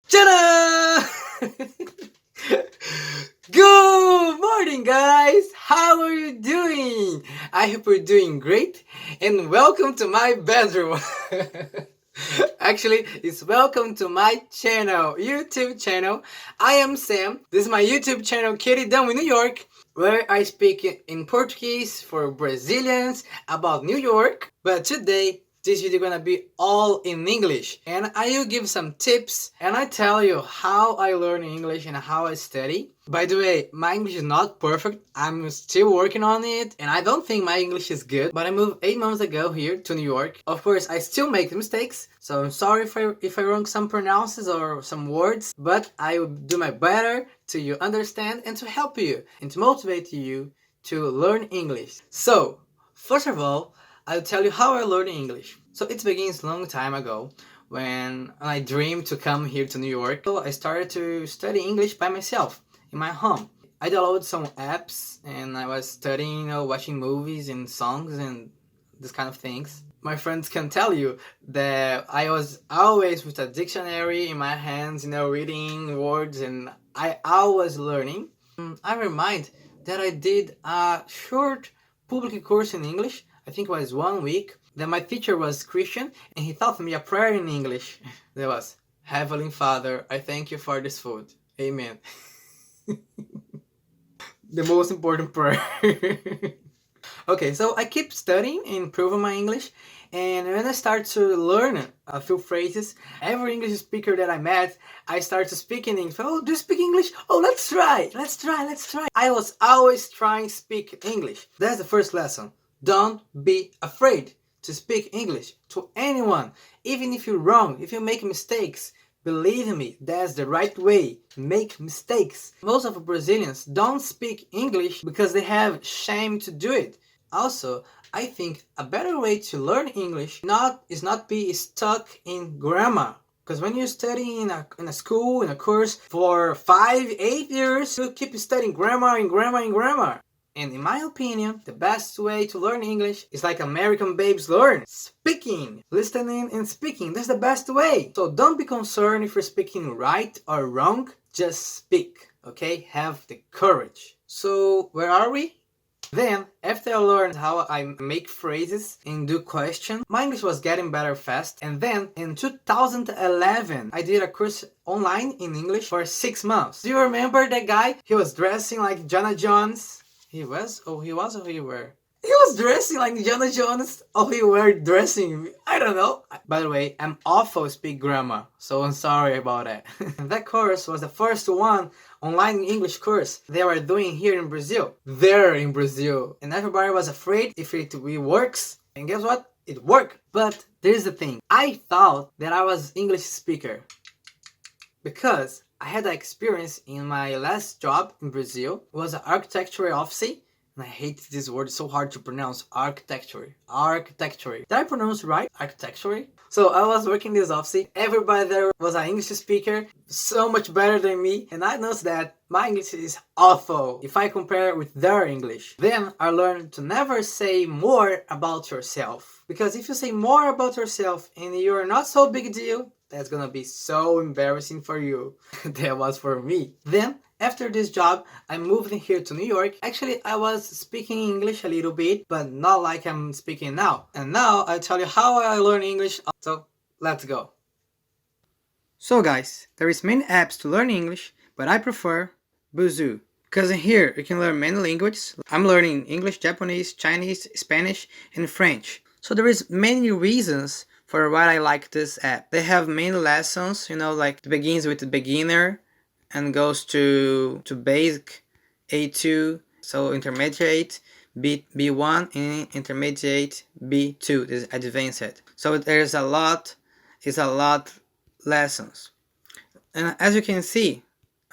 Ta-da! Good morning, guys! How are you doing? I hope you're doing great, and welcome to my bedroom. Actually, it's welcome to my channel, YouTube channel. I am Sam. This is my YouTube channel, Queridão in New York, where I speak in Portuguese for Brazilians about New York. But today, this video gonna be all in English, and I will give some tips and I tell you how I learn English and how I study. By the way, my English is not perfect. I'm still working on it, and I don't think my English is good, but I moved 8 months ago here to New York. Of course, I still make mistakes, so I'm sorry if I wrong some pronounces or some words, but I will do my better to you understand and to help you and to motivate you to learn English. So, first of all, I'll tell you how I learned English. So it begins a long time ago when I dreamed to come here to New York. So I started to study English by myself in my home. I downloaded some apps and I was studying, watching movies and songs and this kind of things. My friends can tell you that I was always with a dictionary in my hands, reading words, and I always learning. I remind that I did a short public course in English. I think it was 1 week. Then my teacher was Christian and he taught me a prayer in English. That was, Heavenly Father, I thank you for this food. Amen. The most important prayer. Okay, so I keep studying and improving my English. And when I start to learn a few phrases, every English speaker that I met, I start to speak in English. Oh, do you speak English? Oh, let's try. I was always trying to speak English. That's the first lesson. Don't be afraid to speak English to anyone. Even if you're wrong, if you make mistakes, believe me, that's the right way. Make mistakes. Most of the Brazilians don't speak English because they have shame to do it. Also, I think a better way to learn English is not be stuck in grammar. Because when you study in a school, in a course for 5-8 years, you keep studying grammar. And in my opinion, the best way to learn English is like American babes learn. Speaking, listening and speaking. That's the best way. So don't be concerned if you're speaking right or wrong. Just speak, okay? Have the courage. So where are we? Then, after I learned how I make phrases and do questions, my English was getting better fast. And then, in 2011, I did a course online in English for 6 months. Do you remember that guy? He was dressing like Jana Jones. He was or he were? He was dressing like Jana Jones or he were dressing, I don't know. By the way, I'm awful speak grammar, so I'm sorry about that. That course was the first one online English course they were doing here in Brazil. There in Brazil. And everybody was afraid if it works. And guess what? It worked. But there's the thing. I thought that I was English speaker because I had an experience in my last job in Brazil. It was an architecture office. And I hate this word, it's so hard to pronounce. Architecture. Did I pronounce right? Architecture? So I was working in this office. Everybody there was an English speaker, so much better than me. And I noticed that my English is awful if I compare it with their English. Then I learned to never say more about yourself. Because if you say more about yourself and you're not so big deal, that's gonna be so embarrassing for you. That was for me. Then, after this job, I moved in here to New York. Actually, I was speaking English a little bit, but not like I'm speaking now. And now, I'll tell you how I learn English. So, let's go. So guys, there is many apps to learn English, but I prefer Busuu. Because in here, you can learn many languages. I'm learning English, Japanese, Chinese, Spanish, and French. So there is many reasons for why I like this app. They have many lessons, like it begins with the beginner and goes to basic A2, so intermediate B1 and intermediate B2, this is advanced. So there's a lot lessons. And as you can see,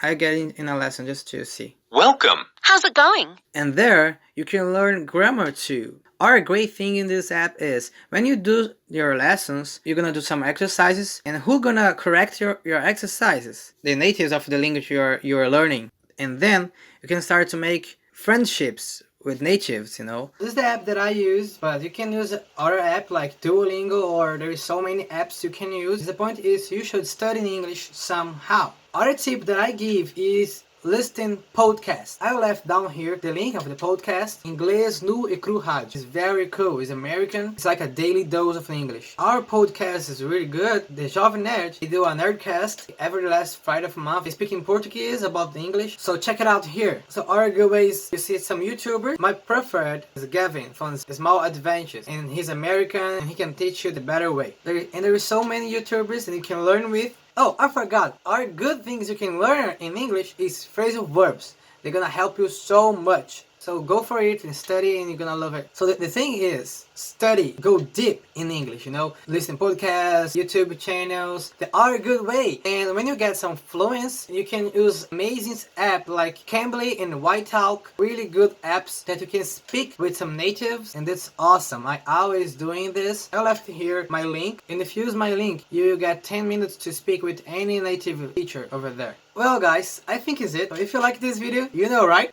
I get in a lesson just to see. Welcome. How's it going? And there you can learn grammar too. Our great thing in this app is when you do your lessons, you're gonna do some exercises, and who's gonna correct your exercises? The natives of the language you're learning. And then you can start to make friendships with natives, you know. This is the app that I use, but you can use other app like Duolingo, or there is so many apps you can use. The point is you should study English somehow. Other tip that I give is listen podcast. I left down here the link of the podcast, Inglês nu e cru rádio. It's very cool. It's American. It's like a daily dose of English. Our podcast is really good. The Jovem Nerd, they do a NerdCast every last Friday of the month. They speak in Portuguese about the English. So check it out here. So other good ways you see some YouTubers. My preferred is Gavin from Small Adventages. And he's American and he can teach you the better way. There is so many YouTubers that you can learn with. Oh, I forgot. Our good things you can learn in English is phrasal verbs. They're gonna help you so much. So go for it and study and you're gonna love it. So the thing is, study, go deep in English, you know. Listen podcasts, YouTube channels. They are a good way. And when you get some fluence, you can use amazing app like Cambly and iTalk. Really good apps that you can speak with some natives. And that's awesome. I always doing this. I left here my link. And if you use my link, you get 10 minutes to speak with any native teacher over there. Well guys, I think it's it. If you like this video, you know, right?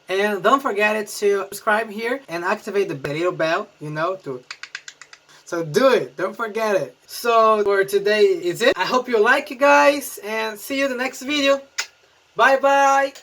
And don't forget to subscribe here and activate the little bell, you know, so do it, don't forget it. So for today is it. I hope you like it guys and see you in the next video. Bye bye.